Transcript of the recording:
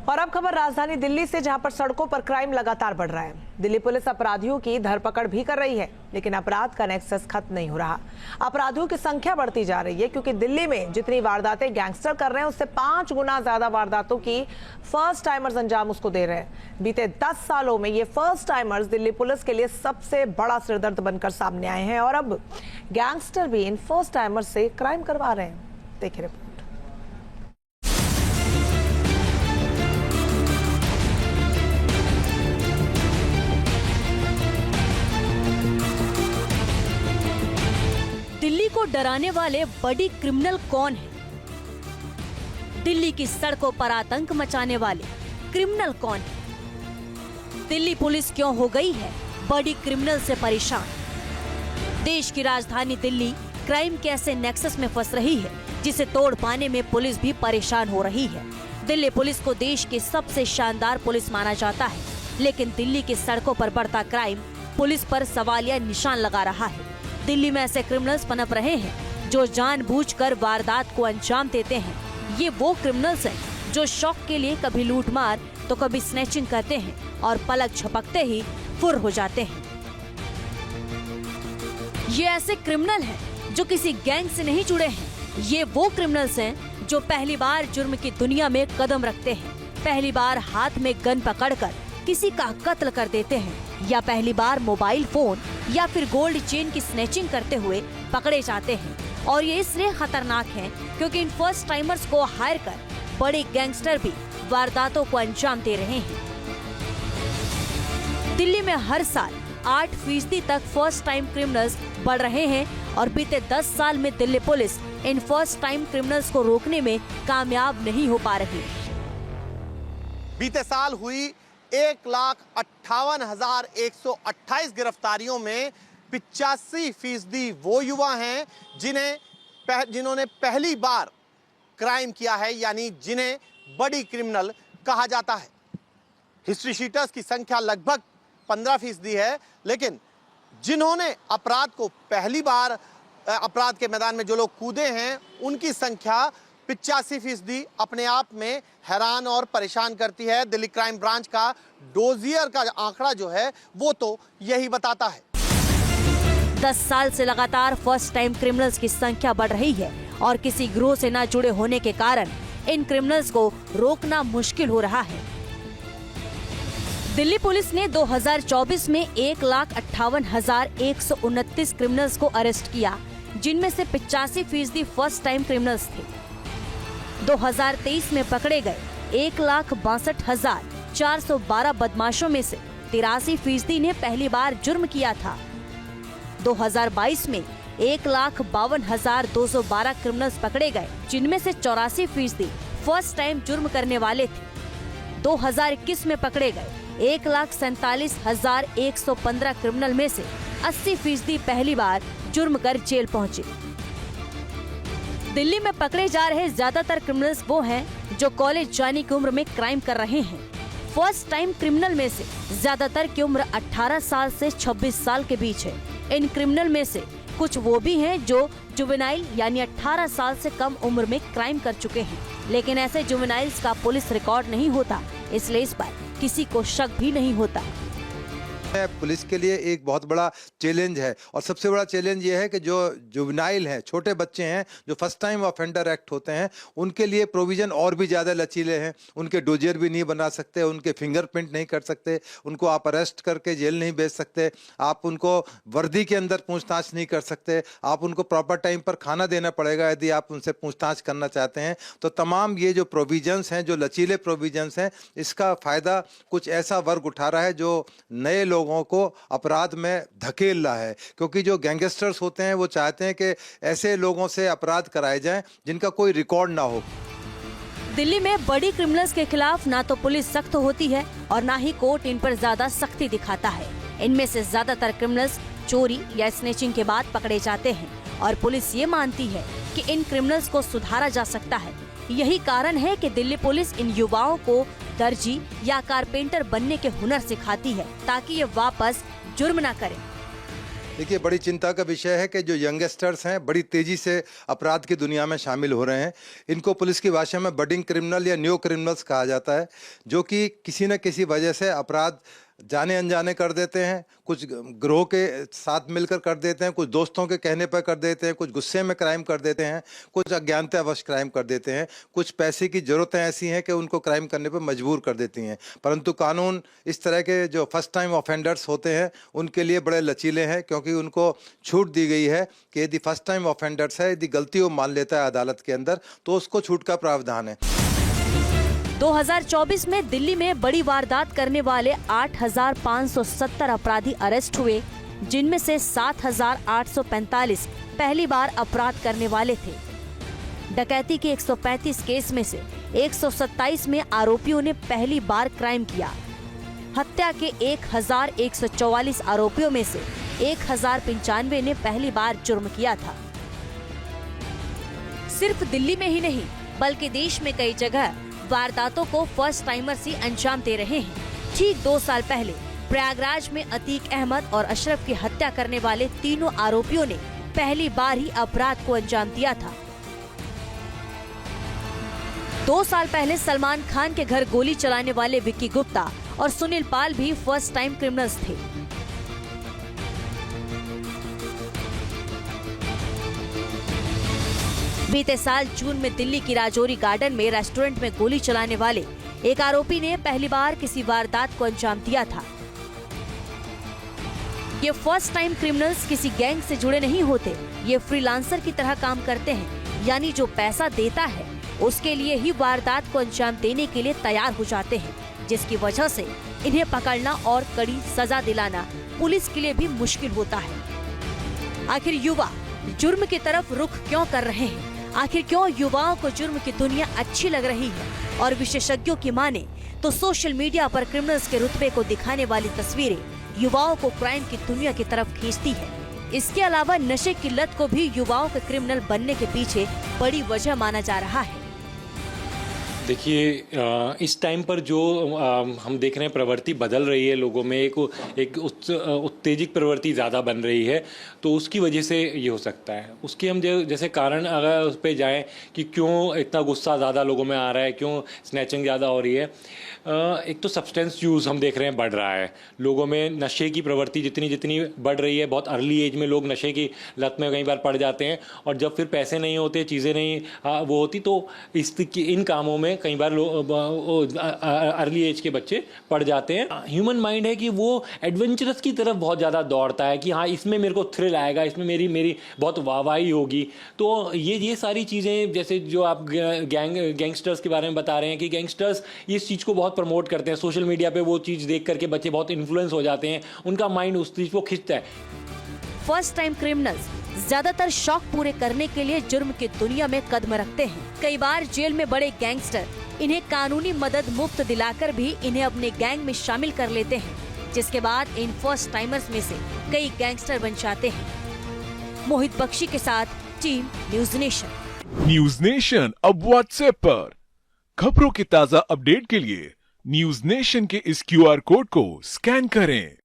और अब खबर राजधानी दिल्ली से, जहां पर सड़कों पर क्राइम लगातार बढ़ रहा है। दिल्ली पुलिस अपराधियों की धरपकड़ भी कर रही है, लेकिन अपराध का नेक्सस खत्म नहीं हो रहा। अपराधियों की संख्या बढ़ती जा रही है, क्योंकि दिल्ली में जितनी वारदातें गैंगस्टर कर रहे हैं, उससे 5 गुना ज्यादा वारदातों की फर्स्ट टाइमर्स अंजाम उसको दे रहे हैं। बीते 10 सालों में ये फर्स्ट टाइमर्स दिल्ली पुलिस के लिए सबसे बड़ा सिरदर्द बनकर सामने आए हैं, और अब गैंगस्टर भी इन फर्स्ट टाइमर्स से क्राइम करवा रहे हैं। देखिए रिपोर्ट। दिल्ली को डराने वाले बड़ी क्रिमिनल कौन है? दिल्ली की सड़कों पर आतंक मचाने वाले क्रिमिनल कौन है? दिल्ली पुलिस क्यों हो गई है बड़ी क्रिमिनल से परेशान? देश की राजधानी दिल्ली क्राइम के ऐसे नेक्सस में फंस रही है, जिसे तोड़ पाने में पुलिस भी परेशान हो रही है। दिल्ली पुलिस को देश की सबसे शानदार पुलिस माना जाता है, लेकिन दिल्ली की सड़कों पर बढ़ता क्राइम पुलिस पर सवालिया निशान लगा रहा है। दिल्ली में ऐसे क्रिमिनल्स पनप रहे हैं जो जानबूझकर वारदात को अंजाम देते हैं। ये वो क्रिमिनल्स हैं जो शौक के लिए कभी लूटमार तो कभी स्नैचिंग करते हैं और पलक झपकते ही फुर हो जाते हैं। ये ऐसे क्रिमिनल हैं जो किसी गैंग से नहीं जुड़े हैं। ये वो क्रिमिनल्स हैं जो पहली बार जुर्म की दुनिया में कदम रखते हैं, पहली बार हाथ में गन पकड़कर किसी का कत्ल कर देते हैं, या पहली बार मोबाइल फोन या फिर गोल्ड चेन की स्नैचिंग करते हुए पकड़े जाते हैं। और ये इसलिए खतरनाक हैं क्योंकि इन फर्स्ट टाइमर्स को हायर कर बड़े गैंगस्टर भी वारदातों को अंजाम दे रहे हैं। दिल्ली में हर साल 8% तक फर्स्ट टाइम क्रिमिनल्स बढ़ रहे हैं, और बीते 10 साल में Delhi police in first time criminals को रोकने में कामयाब नहीं हो पा रही। बीते साल हुई 1,58,128 गिरफ्तारियों में 85% वो युवा हैं जिन्होंने पहली बार क्राइम किया है, यानी जिन्हें बड़ी क्रिमिनल कहा जाता है। हिस्ट्री शीटर्स की संख्या लगभग 15% है, लेकिन जिन्होंने अपराध को पहली बार अपराध के मैदान में जो लोग कूदे हैं, उनकी संख्या 85% अपने आप में हैरान और परेशान करती है। दिल्ली क्राइम ब्रांच का डोजियर का आंकड़ा जो है वो तो यही बताता है। 10 साल से लगातार फर्स्ट टाइम क्रिमिनल्स की संख्या बढ़ रही है, और किसी ग्रोह से न जुड़े होने के कारण इन क्रिमिनल्स को रोकना मुश्किल हो रहा है। दिल्ली पुलिस ने 2024 में 1,58,129 क्रिमिनल्स को अरेस्ट किया, जिनमें से 85% फर्स्ट टाइम क्रिमिनल्स थे। 2023 में पकड़े गए 1,62,412 बदमाशों में से 83% ने पहली बार जुर्म किया था। 2022 में 1,52,212 क्रिमिनल्स पकड़े गए, जिनमें से 84% फर्स्ट टाइम जुर्म करने वाले थे। 2021 में पकड़े गए 1,47,115 क्रिमिनल में से 80% पहली बार जुर्म कर जेल पहुंचे। दिल्ली में पकड़े जा रहे ज्यादातर क्रिमिनल्स वो हैं जो कॉलेज जाने की उम्र में क्राइम कर रहे हैं। फर्स्ट टाइम क्रिमिनल में से ज्यादातर की उम्र 18 साल से 26 साल के बीच है। इन क्रिमिनल में से कुछ वो भी हैं जो जुवेनाइल यानी 18 साल से कम उम्र में क्राइम कर चुके हैं, लेकिन ऐसे जुवेनाइल्स का पुलिस रिकॉर्ड नहीं होता, इसलिए इस पर किसी को शक भी नहीं होता। पुलिस के लिए एक बहुत बड़ा चैलेंज है, और सबसे बड़ा चैलेंज ये है कि जो जुवेनाइल हैं, छोटे बच्चे हैं, जो फर्स्ट टाइम ऑफेंडर एक्ट होते हैं, उनके लिए प्रोविजन और भी ज़्यादा लचीले हैं। उनके डोजियर भी नहीं बना सकते, उनके फिंगरप्रिंट नहीं कर सकते, उनको आप अरेस्ट करके जेल नहीं भेज सकते, आप उनको वर्दी के अंदर पूछताछ नहीं कर सकते, आप उनको प्रॉपर टाइम पर खाना देना पड़ेगा यदि आप उनसे पूछताछ करना चाहते हैं। तो तमाम ये जो प्रोविजंस हैं, जो लचीले प्रोविजंस हैं, इसका फ़ायदा कुछ ऐसा वर्ग उठा रहा है जो नए लोगों को अपराध में धकेल रहा है, क्योंकि जो गैंगस्टर्स होते हैं वो चाहते हैं कि ऐसे लोगों से अपराध कराए जाएं जिनका कोई रिकॉर्ड ना हो। दिल्ली में बड़ी क्रिमिनल्स के खिलाफ ना तो पुलिस सख्त होती है और ना ही कोर्ट इन पर ज्यादा सख्ती दिखाता है। इनमें से ज्यादातर क्रिमिनल्स चोरी या स्नैचिंग के बाद पकड़े जाते हैं, और पुलिस ये मानती है कि इन क्रिमिनल्स को सुधारा जा सकता है। यही कारण है कि दिल्ली पुलिस इन युवाओं को दर्जी या कारपेंटर बनने के हुनर सिखाती है, ताकि ये वापस जुर्म न करें। देखिए, बड़ी चिंता का विषय है कि जो यंगस्टर्स हैं बड़ी तेजी से अपराध की दुनिया में शामिल हो रहे हैं। इनको पुलिस की भाषा में बडिंग क्रिमिनल या न्यू क्रिमिनल्स कहा जाता है, जो कि किसी न किसी वजह से अपराध जाने अनजाने कर देते हैं, कुछ ग्रोह के साथ मिलकर कर देते हैं, कुछ दोस्तों के कहने पर कर देते हैं, कुछ गुस्से में क्राइम कर देते हैं, कुछ अज्ञानतावश क्राइम कर देते हैं, कुछ पैसे की ज़रूरतें ऐसी हैं कि उनको क्राइम करने पर मजबूर कर देती हैं। परंतु कानून इस तरह के जो फर्स्ट टाइम ऑफेंडर्स होते हैं उनके लिए बड़े लचीले हैं, क्योंकि उनको छूट दी गई है कि यदि फर्स्ट टाइम ऑफेंडर्स है, यदि गलती वो मान लेता है अदालत के अंदर, तो उसको छूट का प्रावधान है। 2024 में दिल्ली में बड़ी वारदात करने वाले 8,570 अपराधी अरेस्ट हुए, जिनमें से 7,845 पहली बार अपराध करने वाले थे। डकैती के 135 केस में से 127 में आरोपियों ने पहली बार क्राइम किया। हत्या के 1,144 आरोपियों में से 1,095 ने पहली बार जुर्म किया था। सिर्फ दिल्ली में ही नहीं बल्कि देश में कई जगह वारदातों को फर्स्ट टाइमर्स ही अंजाम दे रहे हैं। ठीक 2 साल पहले प्रयागराज में अतीक अहमद और अशरफ की हत्या करने वाले तीनों आरोपियों ने पहली बार ही अपराध को अंजाम दिया था। 2 साल पहले सलमान खान के घर गोली चलाने वाले विक्की गुप्ता और सुनील पाल भी फर्स्ट टाइम क्रिमिनल्स थे। बीते साल जून में दिल्ली की राजौरी गार्डन में रेस्टोरेंट में गोली चलाने वाले एक आरोपी ने पहली बार किसी वारदात को अंजाम दिया था। ये फर्स्ट टाइम क्रिमिनल्स किसी गैंग से जुड़े नहीं होते, ये फ्रीलांसर की तरह काम करते हैं, यानी जो पैसा देता है उसके लिए ही वारदात को अंजाम देने के लिए तैयार हो जाते हैं, जिसकी वजह से इन्हें पकड़ना और कड़ी सजा दिलाना पुलिस के लिए भी मुश्किल होता है। आखिर युवा जुर्म की तरफ रुख क्यों कर रहे हैं? आखिर क्यों युवाओं को जुर्म की दुनिया अच्छी लग रही है? और विशेषज्ञों की माने तो सोशल मीडिया पर क्रिमिनल्स के रुतबे को दिखाने वाली तस्वीरें युवाओं को क्राइम की दुनिया की तरफ खींचती है। इसके अलावा नशे की लत को भी युवाओं के क्रिमिनल बनने के पीछे बड़ी वजह माना जा रहा है। देखिए, इस टाइम पर जो हम देख रहे हैं प्रवृत्ति बदल रही है, लोगों में एक उत्तेजित प्रवृत्ति ज़्यादा बन रही है, तो उसकी वजह से ये हो सकता है। उसके हम जैसे कारण अगर उस पर जाएँ कि क्यों इतना गुस्सा ज़्यादा लोगों में आ रहा है, क्यों स्नैचिंग ज़्यादा हो रही है, एक तो सब्सटेंस यूज़ हम देख रहे हैं बढ़ रहा है। लोगों में नशे की प्रवृत्ति जितनी बढ़ रही है, बहुत अर्ली एज में लोग नशे की लत में कई बार पड़ जाते हैं, और जब फिर पैसे नहीं होते, चीज़ें नहीं वो होती, तो इन कामों में कई बार अर्ली एज के बच्चे पड़ जाते हैं। ह्यूमन माइंड है कि वो एडवेंचरस की तरफ बहुत ज़्यादा दौड़ता है कि हाँ, इसमें मेरे को थ्रिल आएगा, इसमें मेरी बहुत वाहवाही होगी। तो ये सारी चीज़ें, जैसे जो आप गैंगस्टर्स के बारे में बता रहे हैं कि गैंगस्टर्स इस चीज़ को बहुत प्रमोट करते हैं। सोशल मीडिया पे वो चीज़ देख करके बच्चे बहुत इन्फ्लुएंस हो जाते हैं, उनका माइंड उस चीज़ को खींचता है। फर्स्ट टाइम क्रिमिनल्स ज्यादातर शौक पूरे करने के लिए जुर्म की दुनिया में कदम रखते हैं। कई बार जेल में बड़े गैंगस्टर इन्हें कानूनी मदद मुफ्त दिलाकर भी इन्हें अपने गैंग में शामिल कर लेते हैं, जिसके बाद इन फर्स्ट टाइमर्स में से कई गैंगस्टर बन जाते हैं। मोहित बख्शी के साथ team news nation. News nation अब व्हाट्सएप पर खबरों के ताजा अपडेट के लिए न्यूज नेशन के इस QR कोड को स्कैन करें।